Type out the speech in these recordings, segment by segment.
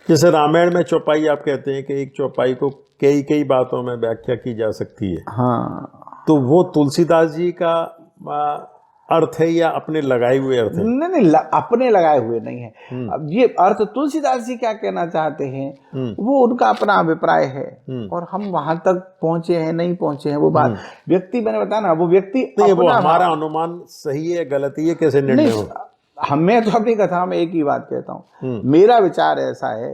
जैसे रामायण में चौपाई आप कहते हैं कि एक चौपाई को कई कई बातों में व्याख्या की जा सकती है, हाँ, तो वो तुलसीदास जी का अर्थ है या अपने लगाए हुए अर्थ है? नहीं नहीं, अपने लगाए हुए नहीं है। अब ये अर्थ तुलसीदास जी क्या कहना चाहते हैं वो उनका अपना अभिप्राय है, और हम वहां तक पहुंचे हैं नहीं पहुंचे हैं वो बात व्यक्ति, मैंने बताया ना, वो व्यक्ति नहीं, वो अपना हमारा अनुमान सही है गलत है कैसे निर्णय हो? मैं तो अपनी कथा में एक ही बात कहता हूँ, मेरा विचार ऐसा है,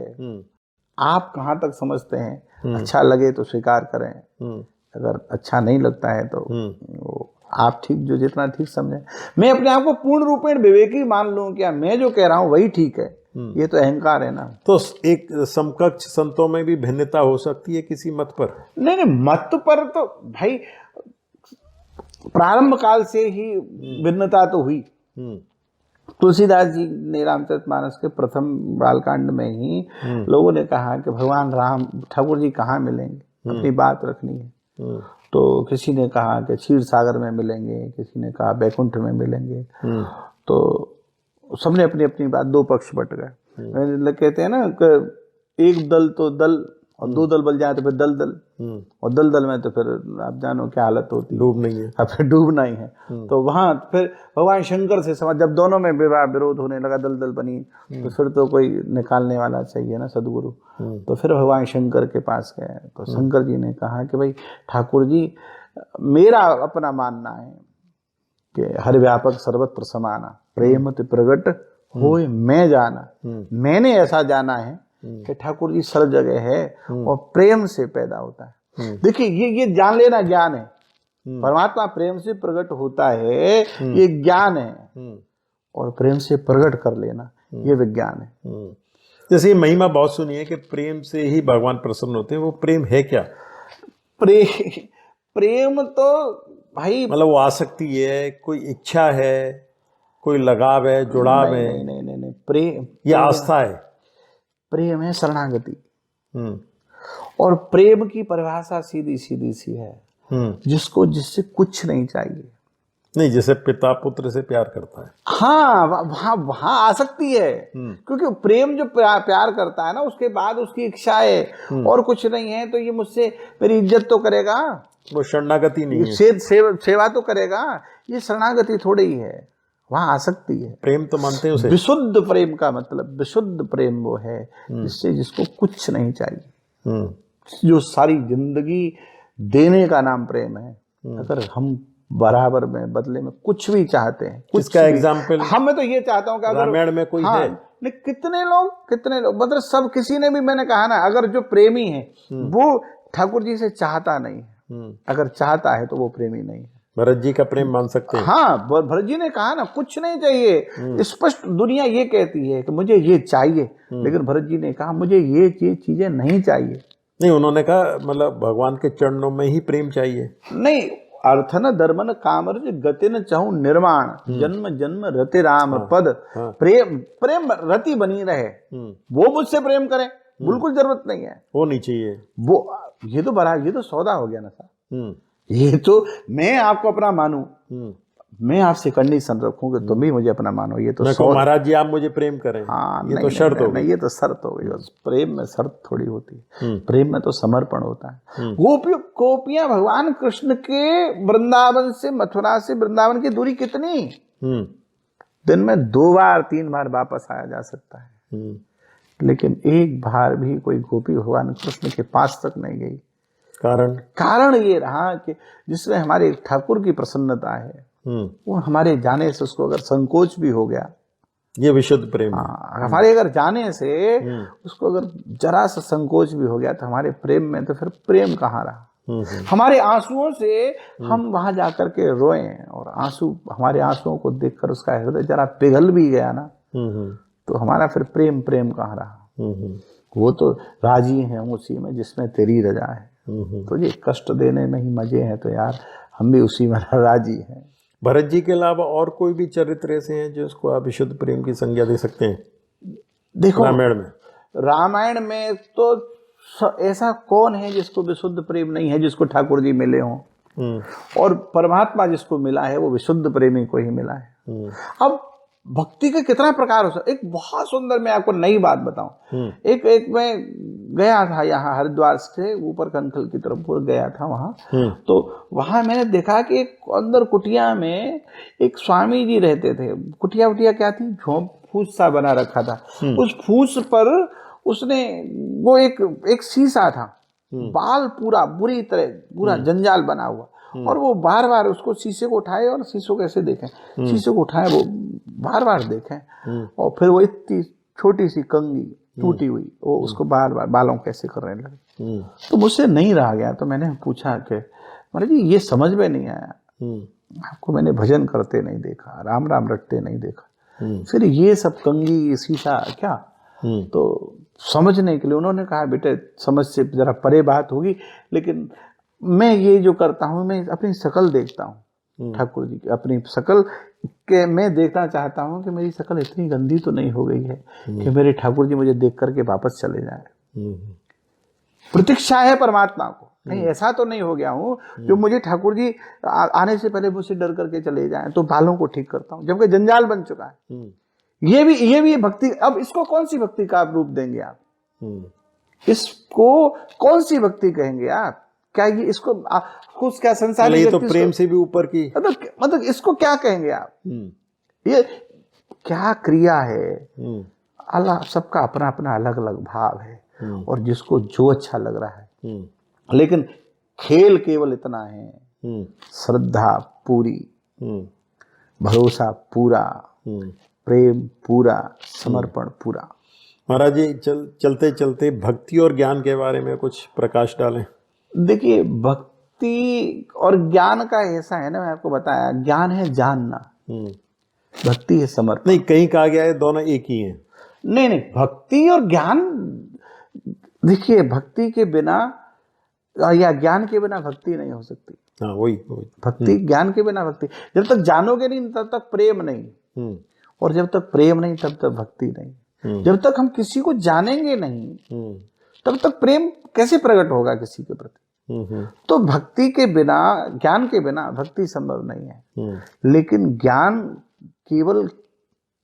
आप कहाँ तक समझते हैं, अच्छा लगे तो स्वीकार करें, अगर अच्छा नहीं लगता है तो वो आप ठीक, जो जितना ठीक समझे। मैं अपने आप को पूर्ण रूपेण विवेकी मान लूं, क्या मैं जो कह रहा हूं वही ठीक है, ये तो अहंकार है ना। तो एक समकक्ष संतों में भी भिन्नता हो सकती है किसी मत पर? नहीं नहीं, मत पर तो भाई प्रारंभ काल से ही भिन्नता तो हुई। तुलसीदास जी ने रामचरितमानस के प्रथम बालकांड में ही लोगों ने कहा कि भगवान राम ठाकुर जी कहाँ मिलेंगे, अपनी बात रखनी है। तो किसी ने कहा कि क्षीर सागर में मिलेंगे, किसी ने कहा बैकुंठ में मिलेंगे, तो सबने अपनी अपनी बात, दो पक्ष बट गए। कहते हैं ना कि एक दल तो दल, और दो दल बल जाए तो फिर दल दल, और दल दल में तो फिर आप जानो क्या हालत होती है, डूब नहीं है, अब फिर डूबना ही है। तो वहां फिर भगवान शंकर से समझ, जब दोनों में विरोध होने लगा, दल दल बनी, तो फिर तो कोई निकालने वाला चाहिए ना, सदगुरु। तो फिर भगवान शंकर के पास गए, तो शंकर जी ने कहा कि भाई ठाकुर जी, मेरा अपना मानना है कि हर व्यापक सर्वत्र समाना, प्रेम ते प्रगट होए मैं जाना। मैंने ऐसा जाना है कि ठाकुर जी सर्व जगह है और प्रेम से पैदा होता है। देखिए ये जान लेना ज्ञान है, परमात्मा प्रेम से प्रकट होता है, ये ज्ञान है, और प्रेम से प्रकट कर लेना ये विज्ञान है। जैसे महिमा बहुत सुनी है कि प्रेम से ही भगवान प्रसन्न होते हैं, वो प्रेम है क्या? प्रेम तो भाई मतलब वो आसक्ति है, कोई इच्छा है, कोई लगाव है, जुड़ाव है? नहीं नहीं नहीं नहीं, प्रेम या आस्था है? प्रेम है शरणागति, और प्रेम की परिभाषा सीधी सीधी सी है, जिसको जिससे कुछ नहीं चाहिए। नहीं, जैसे पिता पुत्र से प्यार करता है, हाँ वहां आ सकती है, क्योंकि प्रेम जो प्यार करता है ना, उसके बाद उसकी इच्छा है और कुछ नहीं है, तो ये मुझसे मेरी इज्जत तो करेगा, वो शरणागति नहीं है। सेवा तो करेगा, ये शरणागति थोड़ी ही है, वहां आ सकती है। प्रेम तो मानते हैं उसे। विशुद्ध प्रेम का मतलब, विशुद्ध प्रेम वो है जिससे जिसको कुछ नहीं चाहिए, जो सारी जिंदगी देने का नाम प्रेम है। अगर हम बराबर में बदले में कुछ भी चाहते हैं, कुछ इसका एग्जाम्पल मैं तो ये चाहता हूं कि अगर रामायण में कोई है, नहीं, कितने लोग मतलब सब, किसी ने भी, मैंने कहा ना, अगर जो प्रेमी है वो ठाकुर जी से चाहता नहीं है, अगर चाहता है तो वो प्रेमी नहीं है। भरत जी का प्रेम मान सकते हैं। हाँ, भरत जी ने कहा ना, कुछ नहीं चाहिए, स्पष्ट दुनिया ये कहती है कि मुझे ये चाहिए, लेकिन भरत जी ने कहा मुझे ये चीजें नहीं चाहिए। नहीं, उन्होंने कहा मतलब भगवान के चरणों में ही प्रेम चाहिए। नहीं, अर्थ न धर्म न कामर गति न चाहूं निर्माण, जन्म जन्म रति राम पद। प्रेम रति बनी रहे, वो मुझसे प्रेम करे, बिल्कुल जरूरत नहीं है, वो नहीं चाहिए। वो ये तो सौदा हो गया ना सर। ये तो मैं आपको अपना मानूं, मैं आपसे कंडीशन रखूं कि तुम भी मुझे अपना मानो, ये तो महाराज जी आप मुझे प्रेम करें। हाँ, ये तो शर्त हो गई। ये तो शर्त हो गई। प्रेम में शर्त थोड़ी होती है, प्रेम में तो समर्पण होता है। गोपियां भगवान कृष्ण के वृंदावन से, मथुरा से वृंदावन की दूरी कितनी, दिन में 2 बार 3 बार वापस आया जा सकता है, लेकिन एक बार भी कोई गोपी भगवान कृष्ण के पास तक नहीं गई। कारण ये रहा कि जिसमें हमारे ठाकुर की प्रसन्नता है, वो हमारे जाने से उसको अगर संकोच भी हो गया, ये विशुद्ध प्रेम है। हमारे अगर जाने से उसको अगर जरा सा संकोच भी हो गया, तो हमारे प्रेम में तो फिर प्रेम कहाँ रहा। हमारे आंसुओं से हम वहां जाकर के रोए, और हमारे आंसुओं को देखकर उसका हृदय जरा पिघल भी गया ना, तो हमारा फिर प्रेम कहाँ रहा। वो तो राजी है उसी में जिसमें तेरी रजा है। तो ये कष्ट देने में ही मजे हैं, तो यार हम भी उसी में राजी हैं। भरत जी के अलावा और कोई भी चरित्र ऐसे हैं जिसको आप विशुद्ध प्रेम की संज्ञा दे सकते हैं? देखो, रामायण में तो ऐसा कौन है जिसको विशुद्ध प्रेम नहीं है, जिसको ठाकुर जी मिले हों, और परमात्मा जिसको मिला है वो विशुद्ध प्रेमी को ही मिला है। अब भक्ति के कितना प्रकार हो सकता। एक बहुत सुंदर, मैं आपको नई बात बताऊं, एक मैं गया था यहाँ हरिद्वार से ऊपर कंखल की तरफ गया था वहां, तो वहां मैंने देखा कि एक अंदर कुटिया में एक स्वामी जी रहते थे। कुटिया उटिया क्या थी, झोंप फूस सा बना रखा था। उस फूस पर उसने वो एक शीशा था, बाल पूरा बुरी तरह पूरा जंजाल बना हुआ, और वो बार बार उसको शीशे को उठाए और शीशे को कैसे देखें, शीशे को उठाए वो बार बार देखें, और फिर वो इतनी छोटी सी कंघी टूटी हुई वो उसको बार बार बालों कैसे करने लगे। तो मुझसे नहीं रहा गया, तो मैंने पूछा कि महाराज जी ये समझ में नहीं आया, आपको मैंने भजन करते नहीं देखा, राम राम रटते नहीं देखा, फिर ये सब कंघी शीशा क्या। तो समझने के लिए उन्होंने कहा बेटे समझ से जरा परे बात होगी, लेकिन मैं ये जो करता हूँ, मैं अपनी शकल देखता हूँ ठाकुर जी की, अपनी शकल के मैं देखना चाहता हूँ कि मेरी शकल इतनी गंदी तो नहीं हो गई है कि मेरे ठाकुर जी मुझे देख करके वापस चले जाए। प्रतीक्षा है परमात्मा को, कहीं ऐसा तो नहीं हो गया हूँ जो मुझे ठाकुर जी आने से पहले मुझसे डर करके चले जाएं, तो बालों को ठीक करता हूँ, जबकि जंजाल बन चुका है। ये भी भक्ति। अब इसको कौन सी भक्ति का आप रूप देंगे आप, इसको कौन सी भक्ति कहेंगे आप? क्या ये इसको कुछ क्या संसार, ये तो प्रेम से भी ऊपर की, मतलब इसको क्या कहेंगे आप? ये क्या क्रिया है? अल्लाह सबका अपना अपना अलग अलग भाव है, और जिसको जो अच्छा लग रहा है, लेकिन खेल केवल इतना है, श्रद्धा पूरी, भरोसा पूरा, प्रेम पूरा, समर्पण पूरा। महाराज जी चलते चलते भक्ति और ज्ञान के बारे में कुछ प्रकाश डालें। देखिए भक्ति और ज्ञान का ऐसा है ना, मैं आपको बताया, ज्ञान है जानना, भक्ति है समर्पण। नहीं, कहीं कहा गया है दोनों एक ही हैं। नहीं, भक्ति और ज्ञान, देखिए भक्ति के बिना या ज्ञान के बिना भक्ति नहीं हो सकती। हाँ वही भक्ति ज्ञान के बिना भक्ति, जब तक जानोगे नहीं तब तक प्रेम नहीं, और जब तक प्रेम नहीं तब तक भक्ति नहीं। जब तक हम किसी को जानेंगे नहीं तब तक प्रेम कैसे प्रकट होगा किसी के प्रति। तो भक्ति के बिना, ज्ञान के बिना भक्ति संभव नहीं है। लेकिन ज्ञान केवल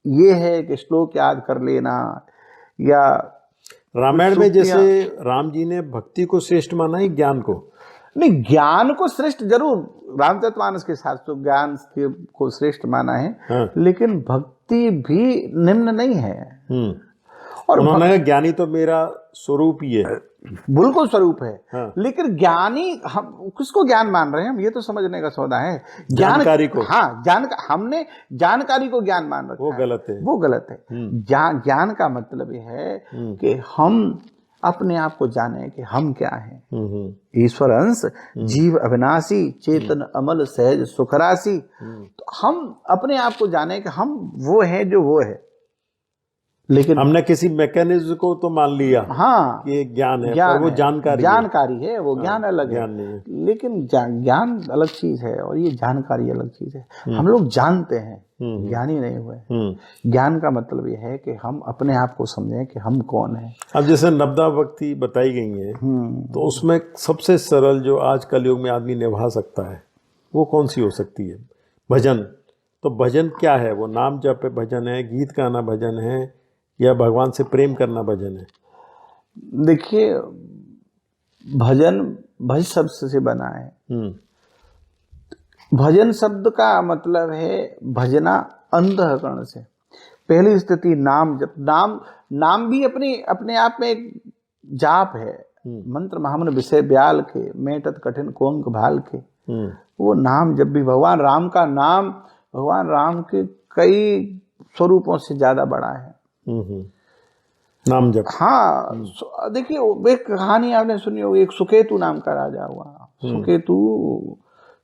ये है कि श्लोक याद कर लेना, या रामायण में जैसे राम जी ने भक्ति को श्रेष्ठ माना है ज्ञान को? नहीं, ज्ञान को श्रेष्ठ जरूर, रामचरितमानस के साथ तो ज्ञान को श्रेष्ठ माना है। हाँ। लेकिन भक्ति भी निम्न नहीं है। और उन्होंने ज्ञानी तो मेरा स्वरूप ही है, बिल्कुल स्वरूप है। हाँ। लेकिन ज्ञानी, हम किसको ज्ञान मान रहे हैं, हम ये तो समझने का सौदा है। जानकारी को, हाँ हमने जानकारी को ज्ञान मान रखा, वो गलत है, वो गलत है। ज्ञान का मतलब यह है कि हम अपने आप को जाने कि हम क्या हैं। ईश्वर अंश जीव अविनाशी, चेतन अमल सहज सुखराशि। तो हम अपने आप को जाने कि हम वो हैं जो वो है। लेकिन हमने किसी मैकेनिज्म को तो मान लिया, हाँ, ये ज्ञान है, पर वो जानकारी है, वो ज्ञान अलग ज्ञान है। लेकिन ज्ञान अलग चीज है और ये जानकारी अलग चीज है। हम लोग जानते हैं, ज्ञानी नहीं हुए। ज्ञान का मतलब ये है कि हम अपने आप को समझें कि हम कौन हैं। अब जैसे नवदा भक्ति बताई गई है, तो उसमें सबसे सरल जो आज कलयुग में आदमी निभा सकता है वो कौन सी हो सकती है? भजन। तो भजन क्या है? वो नाम जप पे भजन है, गीत गाना भजन है, या भगवान से प्रेम करना भजन है? देखिए भजन भज शब्द से बना है। भजन शब्द का मतलब है भजना अंतःकरण से। पहली स्थिति नाम जप, नाम भी अपने आप में एक जाप है। मंत्र महामन विषय ब्याल के, मेटत कठिन कोंक भाल के। वो नाम जब भी, भगवान राम का नाम भगवान राम के कई स्वरूपों से ज्यादा बड़ा है। नाम जप। हाँ, देखिए एक कहानी आपने सुनी होगी, एक सुकेतु नाम का राजा हुआ। सुकेतु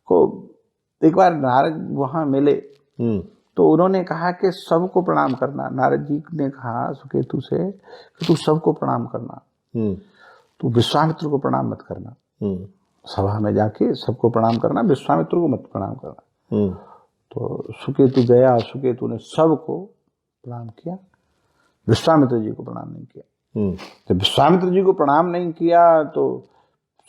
को एक बार नारद वहां मिले, तो उन्होंने कहा कि सबको प्रणाम करना। नारद जी ने कहा सुकेतु से कि तू सबको प्रणाम करना, तू विश्वामित्र को प्रणाम मत करना। सभा में जाके सबको प्रणाम करना, विश्वामित्र को मत प्रणाम करना। तो सुकेतु गया, सुकेतु ने सबको प्रणाम किया, विश्वामित्र जी को प्रणाम नहीं किया। जब विश्वामित्र जी को प्रणाम नहीं किया तो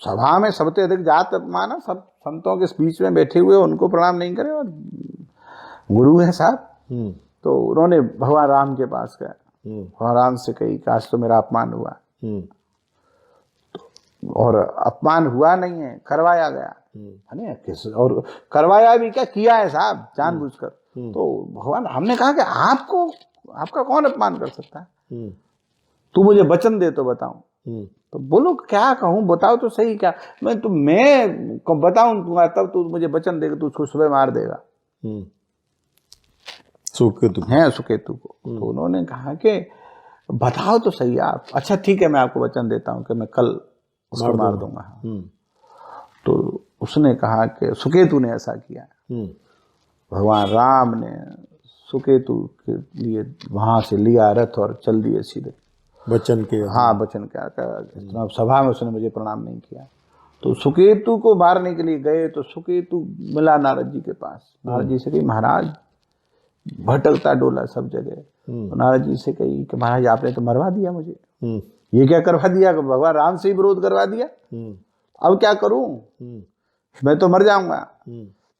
सभा में सबसे अधिक जात अपमान, सब संतों के बीच में बैठे हुए उनको प्रणाम नहीं करे, और गुरु है साहब, तो उन्होंने भगवान राम के पास गए, भगवान राम से कही कि आज तो मेरा अपमान हुआ, और अपमान हुआ नहीं है, करवाया गया है ना, और करवाया भी क्या किया है साहब, जानबूझकर। तो भगवान हमने कहा कि आपका कौन अपमान कर सकता है, तू मुझे वचन दे तो बताऊं। तो बोलो क्या कहूं, बताओ तो सही, क्या मैं बताऊं तब तू मुझे वचन देगा, तू उसको सुबह मार देगा, सुकेतु को। तो उन्होंने कहा कि बताओ तो सही आप। अच्छा ठीक है, मैं आपको वचन देता हूं कि मैं कल उसको मार दूंगा। तो उसने कहा कि सुकेतु ने ऐसा किया। भगवान राम ने सुकेतु के लिए वहां से लिया रथ और चल दिए सीधे वचन के। हाँ, वचन क्या सभा में उसने मुझे प्रणाम नहीं किया। तो सुकेतु को मारने के लिए गए तो सुकेतु मिला नारद जी के पास। नारद जी से कही महाराज भटकता डोला सब जगह। तो नारद जी से कही कि महाराज आपने तो मरवा दिया मुझे, ये क्या करवा दिया, भगवान राम से ही विरोध करवा दिया, अब क्या करूं, मैं तो मर जाऊंगा,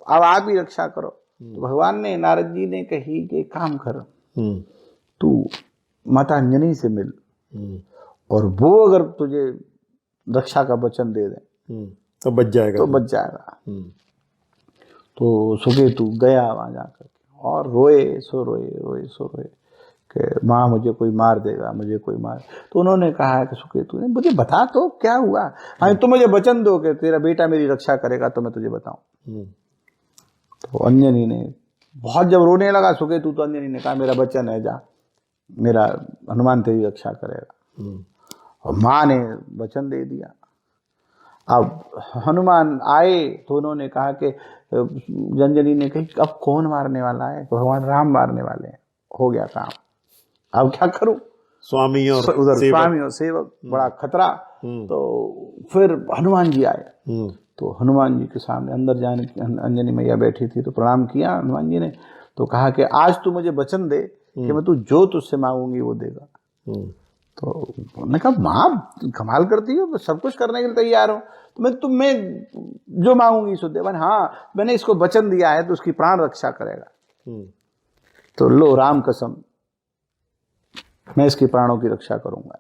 अब आप ही रक्षा करो। तो भगवान ने, नारद जी ने कही कि काम कर, तू माता अंजनी से मिल, और वो अगर तुझे रक्षा का वचन दे दे तो बच जाएगा। तो सुकेतु गया वहां जाकर और रोए सो रोए कि माँ मुझे कोई मार देगा, मुझे कोई मार। तो उन्होंने कहा कि सुकेतु ने, मुझे बता तो क्या हुआ, हाँ तुम मुझे वचन दो कि तेरा बेटा मेरी रक्षा करेगा तो मैं तुझे बताऊं। तो अंजनी ने बहुत जब रोने लगा सुकेतु, तो अंजनी ने कहा मेरा वचन है, जा, मेरा हनुमान तेरी रक्षा करेगा। और माँ ने वचन दे दिया। अब हनुमान आए तो उन्होंने कहा कि अंजनी ने कही अब कौन मारने वाला है, तो भगवान राम मारने वाले हैं, हो गया काम, अब क्या करूं। स्वामी और उधर स्वामी और सेवक, बड़ा खतरा। तो फिर हनुमान जी आए। तो हनुमान जी के सामने अंदर जाने अंजनी मैया बैठी थी, तो प्रणाम किया हनुमान जी ने। तो कहा कि आज तू मुझे वचन दे कि मैं तू जो तुझसे मांगूंगी वो देगा। तो उन्होंने कहा माँ कमाल करती हो, सब कुछ करने के लिए तैयार हो, तो मैं जो मांगूंगी सो दे। हाँ मैंने इसको वचन दिया है तो उसकी प्राण रक्षा करेगा। तो लो राम कसम, मैं इसकी प्राणों की रक्षा करूंगा।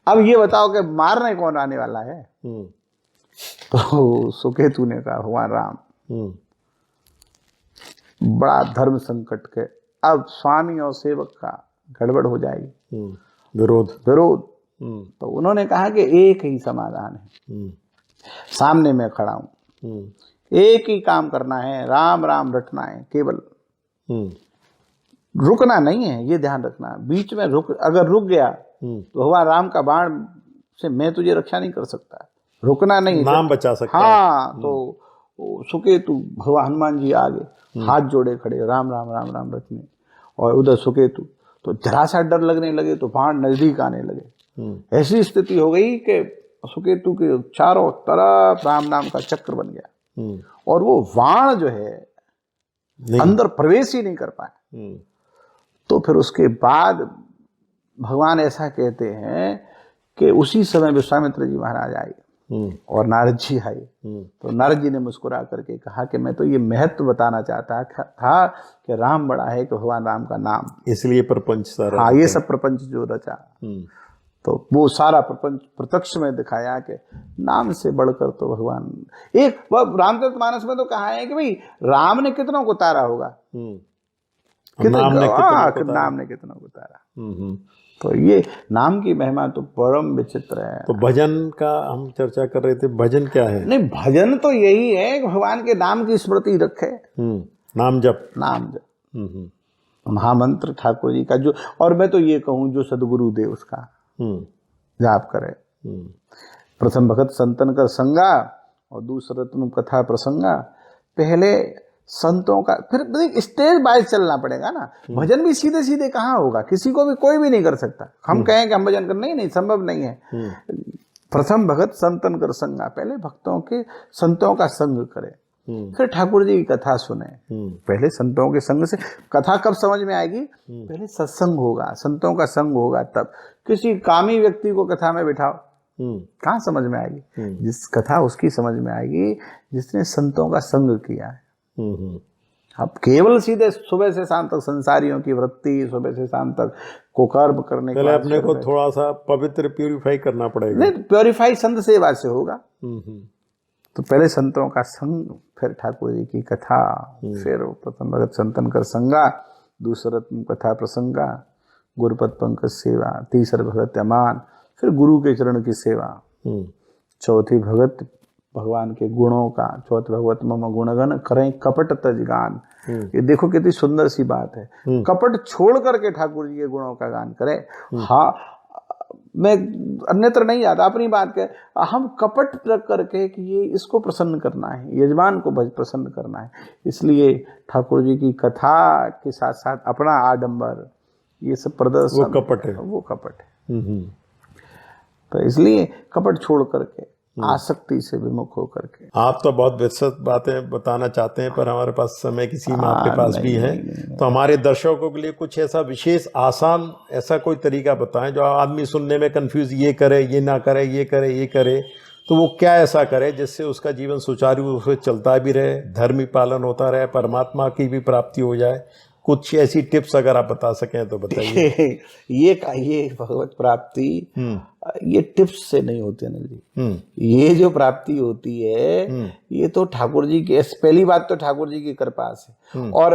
अब ये बताओ कि मारने कौन आने वाला है। तो सुकेतु ने कहा भगवान राम। बड़ा धर्म संकट के, अब स्वामी और सेवक का गड़बड़ हो जाएगी, विरोध। तो उन्होंने कहा कि एक ही समाधान है, सामने मैं खड़ा हूं, एक ही काम करना है, राम राम रटना है केवल, रुकना नहीं है, ये ध्यान रखना। बीच में अगर रुक गया तो भगवान राम का बाण से मैं तुझे रक्षा नहीं कर सकता, रुकना नहीं, नाम बचा सकता है। हाँ। तो सुकेतु, भगवान हनुमान जी आगे हाथ जोड़े खड़े, राम राम राम राम रटने, और उधर सुकेतु। तो जरा सा डर लगने लगे तो बाण नजदीक आने लगे। ऐसी स्थिति हो गई कि सुकेतु के चारों तरफ राम नाम का चक्र बन गया, और वो बाण जो है अंदर प्रवेश ही नहीं कर पाए। तो फिर उसके बाद भगवान ऐसा कहते हैं कि उसी समय विश्वामित्र जी महाराज आए और नारद जी आए। तो नारद जी ने मुस्कुरा करके कहा कि मैं तो ये महत्व बताना चाहता था कि राम बड़ा है, कि भगवान राम का नाम, इसलिए प्रपंच सारा, हाँ ये सब प्रपंच जो रचा। तो वो सारा प्रपंच प्रत्यक्ष में दिखाया कि नाम से बढ़कर तो भगवान एक। रामचरितमानस में तो कहा है कि भाई राम ने कितनों को तारा होगा, नाम ने कितनों को तारा। तो ये नाम की महिमा तो परम विचित्र है। तो भजन का हम चर्चा कर रहे थे, भजन क्या है? नहीं, भजन तो यही है कि भगवान के नाम की स्मृति रखे, नाम जप। महामंत्र ठाकुर जी का जो, और मैं तो ये कहूँ जो सदगुरु दे उसका जाप करे। प्रथम भगत संतन कर संगा, और दूसरा तुम कथा प्रसंगा। पहले संतों का, फिर स्टेज बाय चलना पड़ेगा ना। भजन भी सीधे सीधे कहाँ होगा, किसी को भी कोई भी नहीं कर सकता। हम कहें कि हम भजन कर, नहीं संभव नहीं है। प्रथम भगत संतन कर संगा, पहले भक्तों के संतों का संग करे, फिर ठाकुर जी की कथा सुने। पहले संतों के संग से कथा कब समझ में आएगी, पहले सत्संग होगा, संतों का संग होगा तब। किसी कामी व्यक्ति को कथा में बिठाओ, कहाँ समझ में आएगी। जिस कथा उसकी समझ में आएगी जिसने संतों का संग किया है। अब केवल सीधे सुबह से शाम तक संसारियों की वृत्ति, सुबह से शाम तक कुकर्म करने पहले अपने को थोड़ा सा पवित्र प्यूरिफाई करना पड़ेगा। नहीं, प्योरीफाई संत सेवा से होगा। हम्म। तो पहले संतों का संग, फिर ठाकुर जी की कथा, फिर प्रथम भगत संतन कर संगा, दूसरा कथा प्रसंगा, गुरुपद पंकज सेवा, तीसरा भगत अमान, फिर गुरु के चरण की सेवा, चौथी भगत भगवान के गुणों का, चौथ भगवत मम गुणगन करें कपट तज गान। ये देखो कितनी सुंदर सी बात है, कपट छोड़ करके ठाकुर जी के गुणों का गान करें। हाँ, मैं अन्यत्र नहीं आता, अपनी बात के हम कपट रख करके कि ये इसको प्रसन्न करना है, यजमान को प्रसन्न करना है, इसलिए ठाकुर जी की कथा के साथ साथ अपना आडंबर, ये सब प्रदर्शन, वो कपट है, वो कपट है। तो इसलिए कपट छोड़ करके आसक्ति से विमुख होकर के। आप तो बहुत विस्तृत बातें बताना चाहते हैं, पर हमारे पास समय की सीमा आपके पास भी है। तो हमारे दर्शकों के लिए कुछ ऐसा विशेष आसान ऐसा कोई तरीका बताएं जो आदमी सुनने में कंफ्यूज, ये करे, ये ना करे, ये करे, ये करे, तो वो क्या ऐसा करे जिससे उसका जीवन सुचारू रूप से चलता भी रहे, धर्मी पालन होता रहे, परमात्मा की भी प्राप्ति हो जाए। कुछ ऐसी टिप्स अगर आप बता सकें तो बताइए। ये भगवत प्राप्ति ये टिप्स से नहीं होती अनिल जी। ये जो प्राप्ति होती है ये तो ठाकुर जी की, पहली बात तो ठाकुर जी की कृपा से, और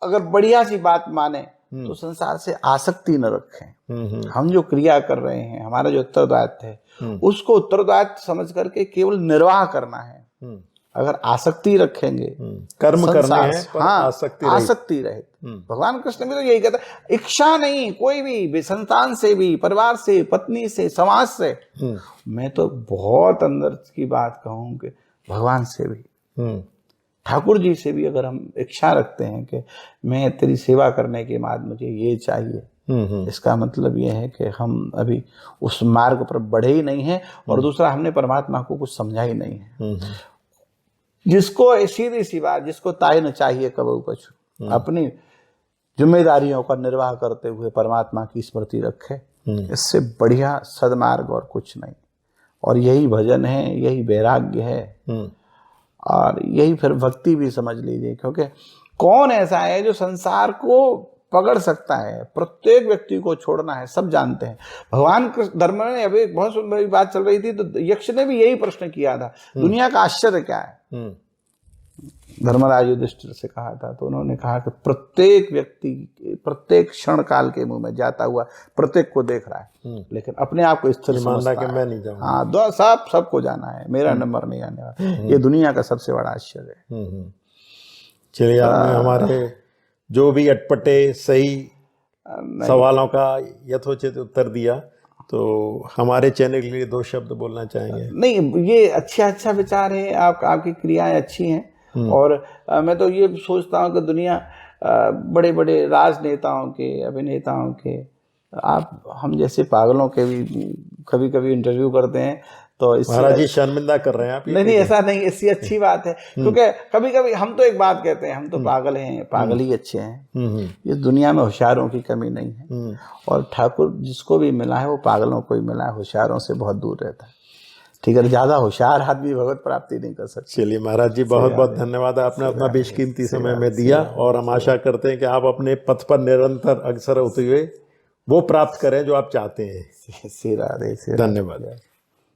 अगर बढ़िया सी बात माने तो संसार से आसक्ति न रखें। हम जो क्रिया कर रहे हैं, हमारा जो उत्तरदायित्व है, उसको उत्तरदायित्व समझ करके केवल निर्वाह करना है। अगर आसक्ति रखेंगे, कर्म करने हैं पर हाँ, आसक्ति रहे। भगवान कृष्ण भी तो यही कहता है, इच्छा नहीं, कोई भी संतान से भी, परिवार से, पत्नी से, समाज से। मैं तो बहुत अंदर की बात कहूं कि भगवान से भी, ठाकुर जी से भी अगर हम इच्छा रखते हैं कि मैं तेरी सेवा करने के बाद मुझे ये चाहिए, इसका मतलब ये है कि हम अभी उस मार्ग पर बढ़े ही नहीं हैं, और दूसरा हमने परमात्मा को कुछ समझा ही नहीं है। जिसको सीधी सी बात, जिसको ताय न चाहिए कबहू कछु, अपनी जिम्मेदारियों का निर्वाह करते हुए परमात्मा की स्मृति रखे, इससे बढ़िया सदमार्ग और कुछ नहीं। और यही भजन है, यही वैराग्य है, और यही फिर भक्ति भी समझ लीजिए। क्योंकि कौन ऐसा है जो संसार को पकड़ सकता है? प्रत्येक व्यक्ति को छोड़ना है, सब जानते हैं। भगवान कृष्ण धर्म में अभी एक बहुत सुंदर बात चल रही थी, तो यक्ष ने भी यही प्रश्न किया था, दुनिया का आश्चर्य क्या है? धर्मराज युधिष्ठिर से कहा था, तो उन्होंने कहा कि प्रत्येक व्यक्ति प्रत्येक क्षण काल के मुंह में जाता हुआ प्रत्येक को देख रहा है, लेकिन अपने आप को स्थिर समझता है। मैं नहीं जाऊंगा। हाँ, सबको जाना है, मेरा नंबर नहीं आने वाला। ये दुनिया का सबसे बड़ा आश्चर्य है। चलिए, आपने हमारे जो भी अटपटे सही सवालों का यथोचित उत्तर दिया, तो हमारे चैनल के लिए 2 शब्द बोलना चाहेंगे? नहीं, ये अच्छा विचार है, आपकी क्रियाएं अच्छी हैं, और मैं तो ये सोचता हूँ कि दुनिया बड़े बड़े राजनेताओं के, अभिनेताओं के, हम जैसे पागलों के भी कभी कभी इंटरव्यू करते हैं, तो महाराज जी शर्मिंदा कर रहे हैं आप। नहीं, ऐसा नहीं, इससे अच्छी बात है। क्योंकि कभी कभी हम तो एक बात कहते हैं, हम तो पागल हैं, पागल ही अच्छे हैं। इस दुनिया में होशियारों की कमी नहीं है, और ठाकुर जिसको भी मिला है वो पागलों को ही मिला है, होशियारों से बहुत दूर रहता है। ठीक है, ज्यादा होशियार आदमी भगवत प्राप्ति नहीं कर सकते। चलिए महाराज जी, बहुत बहुत धन्यवाद, आपने अपना बेशकीमती समय में दिया, और हम आशा करते हैं कि आप अपने पथ पर निरंतर अग्रसर होते हुए वो प्राप्त करें जो आप चाहते हैं। श्री राधे। धन्यवाद।